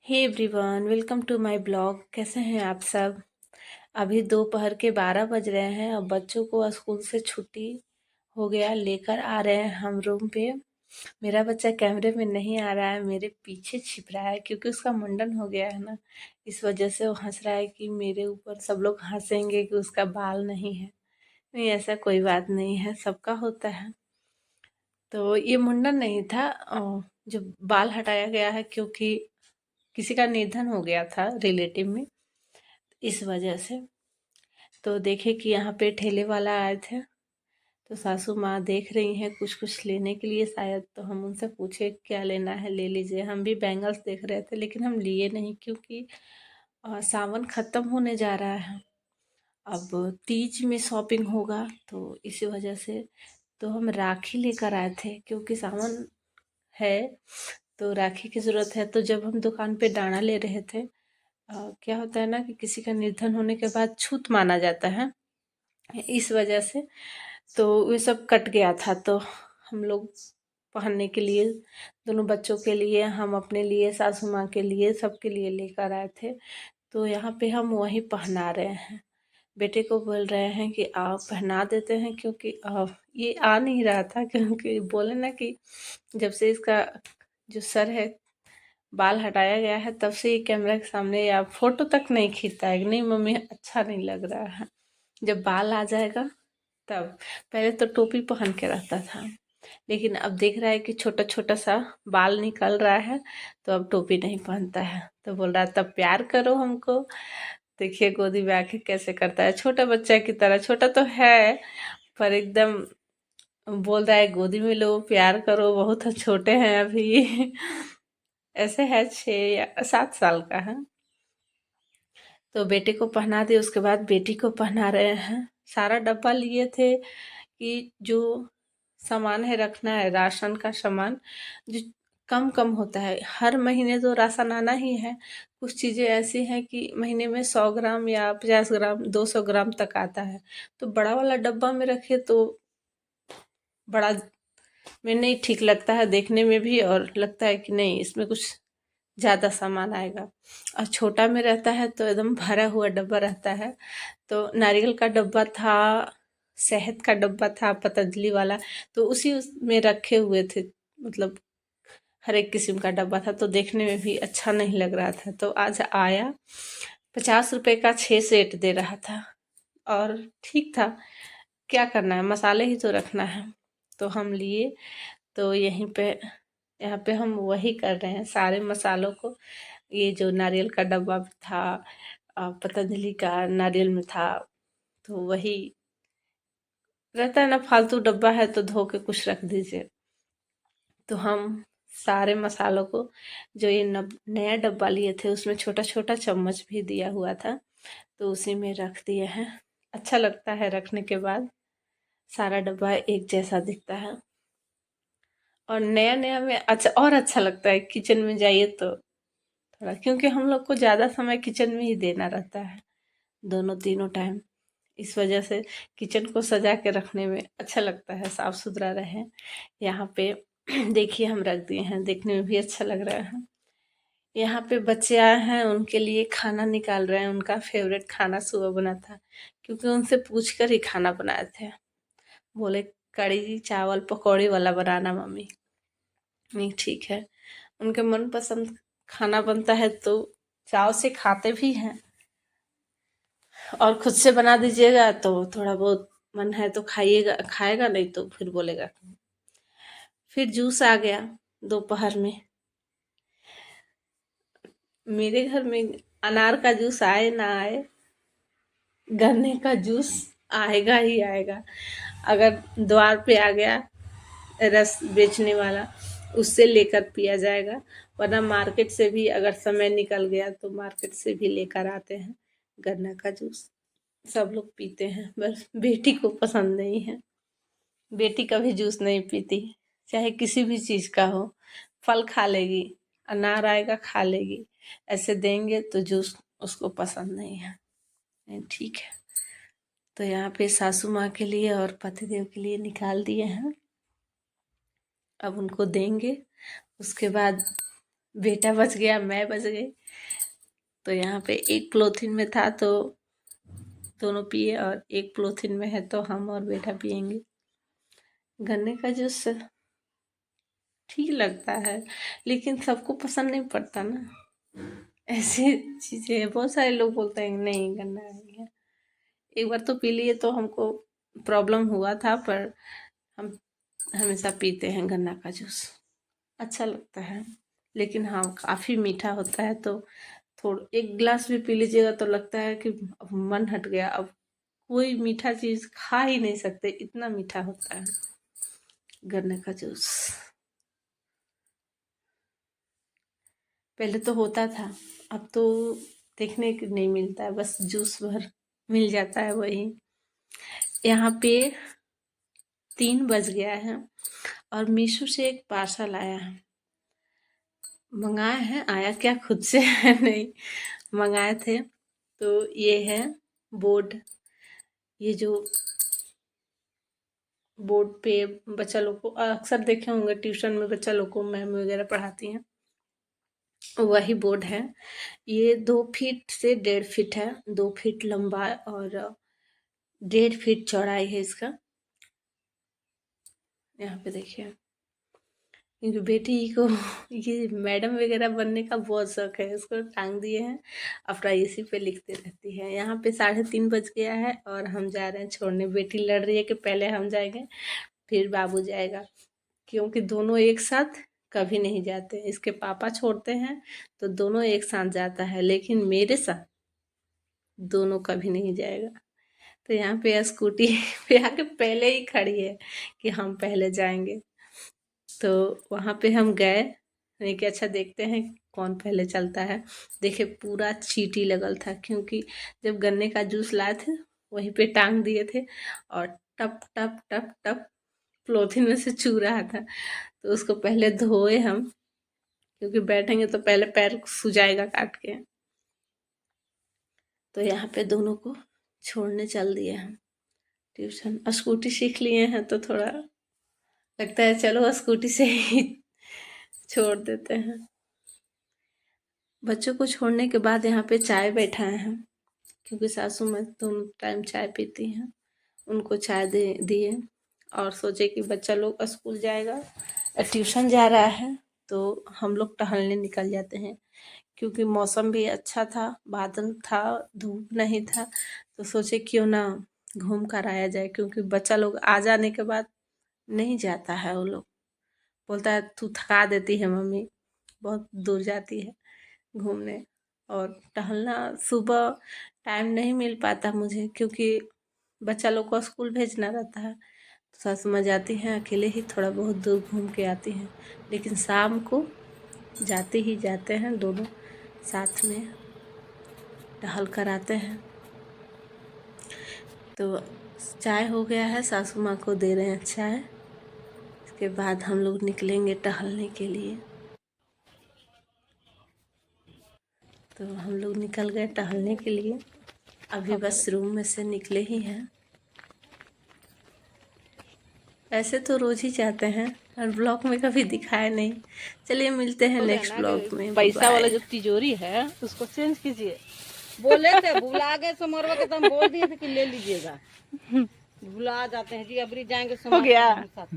Hey everyone, welcome to my blog. कैसे हैं आप सब। अभी दोपहर के 12 बज रहे हैं। अब बच्चों को स्कूल से छुट्टी हो गया, लेकर आ रहे हैं हम रूम पे। मेरा बच्चा कैमरे में नहीं आ रहा है, मेरे पीछे छिप रहा है क्योंकि उसका मुंडन हो गया है ना। इस वजह से वो हंस रहा है कि मेरे ऊपर सब लोग हंसेंगे कि उसका बाल नहीं है। नहीं, ऐसा कोई बात नहीं है, सबका होता है। तो ये मुंडन नहीं था, जो बाल हटाया गया है क्योंकि किसी का निधन हो गया था रिलेटिव में, इस वजह से। तो देखे कि यहाँ पे ठेले वाला आए थे, तो सासू माँ देख रही हैं कुछ कुछ लेने के लिए शायद। तो हम उनसे पूछे क्या लेना है, ले लीजिए। हम भी बैंगल्स देख रहे थे लेकिन हम लिए नहीं क्योंकि सावन खत्म होने जा रहा है। अब तीज में शॉपिंग होगा तो इसी वजह से। तो हम राखी लेकर आए थे क्योंकि सावन है, तो राखी की ज़रूरत है। तो जब हम दुकान पे डाना ले रहे थे, क्या होता है ना कि किसी का निर्धन होने के बाद छूत माना जाता है, इस वजह से। तो ये सब कट गया था, तो हम लोग पहनने के लिए, दोनों बच्चों के लिए, हम अपने लिए, सासू माँ के लिए, सबके लिए लेकर आए थे। तो यहाँ पे हम वही पहना रहे हैं। बेटे को बोल रहे हैं कि आप पहना देते हैं क्योंकि ये आ नहीं रहा था, क्योंकि बोले ना कि जब से इसका जो सर है बाल हटाया गया है तब से ये कैमरा के सामने या फोटो तक नहीं खींचता है कि नहीं मम्मी अच्छा नहीं लग रहा है। जब बाल आ जाएगा तब। पहले तो टोपी पहन के रहता था, लेकिन अब देख रहा है कि छोटा छोटा सा बाल निकल रहा है, तो अब टोपी नहीं पहनता है। तो बोल रहा है तब प्यार करो हमको। देखिए गोदी में आके कैसे करता है, छोटा बच्चा की तरह। छोटा तो है पर एकदम बोल रहा है गोदी में लो, प्यार करो, बहुत छोटे हैं अभी। ऐसे है, 6 या 7 साल का है। तो बेटे को पहना दिए, उसके बाद बेटी को पहना रहे हैं। सारा डब्बा लिए थे कि जो सामान है रखना है, राशन का सामान जो कम कम होता है। हर महीने तो राशन आना ही है। कुछ चीज़ें ऐसी हैं कि महीने में 100 ग्राम या 50 ग्राम 200 ग्राम तक आता है। तो बड़ा वाला डब्बा में रखे तो बड़ा में नहीं ठीक लगता है देखने में भी, और लगता है कि नहीं इसमें कुछ ज़्यादा सामान आएगा। और छोटा में रहता है तो एकदम भरा हुआ डब्बा रहता है। तो नारियल का डब्बा था, शहद का डब्बा था पतंजलि वाला, तो उसी में रखे हुए थे। मतलब हर एक किस्म का डब्बा था, तो देखने में भी अच्छा नहीं लग रहा था। तो आज आया, 50 रुपए का 6 सेट दे रहा था, और ठीक था। क्या करना है, मसाले ही तो रखना है। तो हम लिए। तो यहीं पे, यहाँ पे हम वही कर रहे हैं सारे मसालों को। ये जो नारियल का डब्बा था, पतंजलि का नारियल में था, तो वही रहता है ना, फालतू डब्बा है तो धो के कुछ रख दीजिए। तो हम सारे मसालों को, जो ये नया डब्बा लिए थे उसमें छोटा छोटा चम्मच भी दिया हुआ था, तो उसी में रख दिए हैं। अच्छा लगता है रखने के बाद, सारा डब्बा एक जैसा दिखता है। और नया नया में अच्छा, और अच्छा लगता है किचन में जाइए तो थोड़ा, क्योंकि हम लोग को ज़्यादा समय किचन में ही देना रहता है, दोनों तीनों टाइम। इस वजह से किचन को सजा के रखने में अच्छा लगता है, साफ सुथरा रहे। यहाँ पे देखिए हम रख दिए हैं, देखने में भी अच्छा लग रहा है। यहाँ पे बच्चे आए हैं, उनके लिए खाना निकाल रहे हैं। उनका फेवरेट खाना सुबह बना था, क्योंकि उनसे पूछ कर ही खाना बनाए थे। बोले कड़ी चावल पकौड़ी वाला बनाना मम्मी। नहीं ठीक है, उनके मनपसंद खाना बनता है तो चाव से खाते भी हैं। और खुद से बना दीजिएगा तो थोड़ा बहुत मन है तो खाइएगा, खाएगा, नहीं तो फिर बोलेगा। फिर जूस आ गया दोपहर में। मेरे घर में अनार का जूस आए ना आए, गन्ने का जूस आएगा ही आएगा। अगर द्वार पे आ गया रस बेचने वाला, उससे लेकर पिया जाएगा। वरना मार्केट से भी अगर समय निकल गया तो मार्केट से भी लेकर आते हैं गन्ना का जूस। सब लोग पीते हैं, बस बेटी को पसंद नहीं है। बेटी कभी जूस नहीं पीती, चाहे किसी भी चीज़ का हो। फल खा लेगी, अनार आएगा खा लेगी, ऐसे देंगे तो जूस उसको पसंद नहीं है। नहीं ठीक है। तो यहाँ पे सासू माँ के लिए और पतिदेव के लिए निकाल दिए हैं, अब उनको देंगे। उसके बाद बेटा बच गया, मैं बच गई। तो यहाँ पे एक पॉलीथीन में था तो दोनों पिए, और एक पॉलीथीन में है तो हम और बेटा पियेंगे। गन्ने का जूस ठीक लगता है, लेकिन सबको पसंद नहीं पड़ता ना। ऐसी चीजें हैं, बहुत सारे लोग बोलते हैं नहीं गन्ना नहीं है। एक बार तो पी लिए तो हमको प्रॉब्लम हुआ था, पर हम हमेशा पीते हैं गन्ना का जूस, अच्छा लगता है। लेकिन हाँ, काफ़ी मीठा होता है, तो थोड़ा एक गिलास भी पी लीजिएगा तो लगता है कि अब मन हट गया, अब कोई मीठा चीज़ खा ही नहीं सकते, इतना मीठा होता है गन्ने का जूस। पहले तो होता था, अब तो देखने को नहीं मिलता है, बस जूस भर मिल जाता है वही। यहाँ पे 3 बज गया है और मीशो से एक पार्सल आया है। मंगाए हैं, आया क्या खुद से है नहीं, मंगाए थे। तो ये है बोर्ड, ये जो बोर्ड पे बच्चा लोग को अक्सर देखे होंगे, ट्यूशन में बच्चा लोग को मैम वगैरह पढ़ाती हैं, वही बोर्ड है। ये 2 फीट से 1.5 फीट है, 2 फीट लंबा और 1.5 फीट चौड़ाई है इसका। यहाँ पे देखिए, क्योंकि बेटी को ये मैडम वगैरह बनने का बहुत शौक है, इसको टांग दिए हैं, अपना इसी पे लिखते रहती है। यहाँ पे 3:30 बज गया है और हम जा रहे हैं छोड़ने। बेटी लड़ रही है कि पहले हम जाएंगे फिर बाबू जाएगा, क्योंकि दोनों एक साथ कभी नहीं जाते। इसके पापा छोड़ते हैं तो दोनों एक साथ जाता है, लेकिन मेरे साथ दोनों कभी नहीं जाएगा। तो यहाँ पे स्कूटी पे आके पहले ही खड़ी है कि हम पहले जाएंगे। तो वहाँ पे हम गए, नहीं कि अच्छा देखते हैं कौन पहले चलता है। देखे पूरा चींटी लगल था, क्योंकि जब गन्ने का जूस लाए थे वहीं पे टांग दिए थे, और टप टप टप टप पॉलीथीन में से चू रहा था। तो उसको पहले धोए हम, क्योंकि बैठेंगे तो पहले पैर सुजाएगा काट के। तो यहाँ पे दोनों को छोड़ने चल दिए हम ट्यूशन। स्कूटी सीख लिए हैं तो थोड़ा लगता है चलो स्कूटी से ही छोड़ देते हैं। बच्चों को छोड़ने के बाद यहाँ पे चाय बैठाए हैं, क्योंकि सासू माँ दोनों टाइम चाय पीती हैं। उनको चाय दे दिए और सोचे कि बच्चा लोग स्कूल जाएगा, ट्यूशन जा रहा है, तो हम लोग टहलने निकल जाते हैं। क्योंकि मौसम भी अच्छा था, बादल था, धूप नहीं था, तो सोचे क्यों ना घूम कर आया जाए। क्योंकि बच्चा लोग आ जाने के बाद नहीं जाता है, वो लोग बोलता है तू थका देती है मम्मी, बहुत दूर जाती है घूमने। और टहलना सुबह टाइम नहीं मिल पाता मुझे, क्योंकि बच्चा लोग को स्कूल भेजना रहता है। तो सासू माँ जाती हैं अकेले ही, थोड़ा बहुत दूर घूम के आती हैं, लेकिन शाम को जाते ही जाते हैं, दोनों साथ में टहल कर आते हैं। तो चाय हो गया है, सासू माँ को दे रहे हैं चाय। इसके बाद हम लोग निकलेंगे टहलने के लिए। तो हम लोग निकल गए टहलने के लिए, अभी बस रूम में से निकले ही हैं। ऐसे तो रोज ही जाते हैं, और ब्लॉग में कभी दिखाए नहीं। चलिए मिलते हैं नेक्स्ट ब्लॉग में। पैसा वाला बाय। जो तिजोरी है उसको चेंज कीजिए। बोले थे भुला गए, समरवा के तो हम बोल दिए थे कि ले लीजिएगा, भुला जाते हैं जी। अबरी जाएंगे हो गया। साथ